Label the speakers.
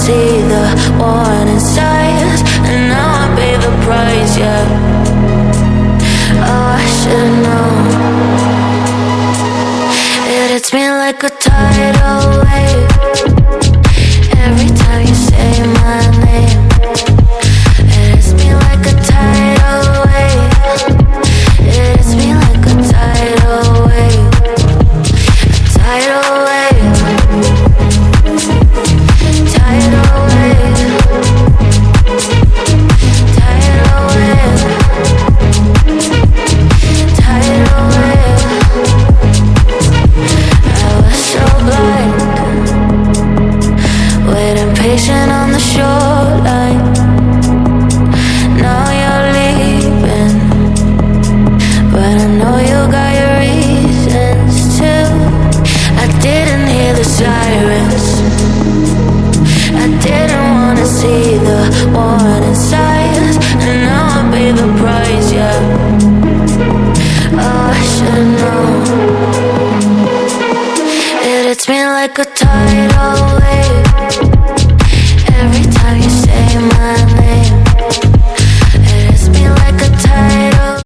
Speaker 1: see the warning signs, and now I pay the price, yeah. Oh, I should've known. It hits me like a tidal wave every time you say my name. It hits me like a tidal wave. It hits me like a tidal wave. A tidal wave. Tidal wave. Tidal wave. Tidal wave. I was so blind, waiting patient on the shoreline. Now you're leaving, but I know you got your reasons too. I didn't hear the sirens, I didn't wanna see the warning signs, and now I pay the price, yeah. Oh, I should've known. It hits me like a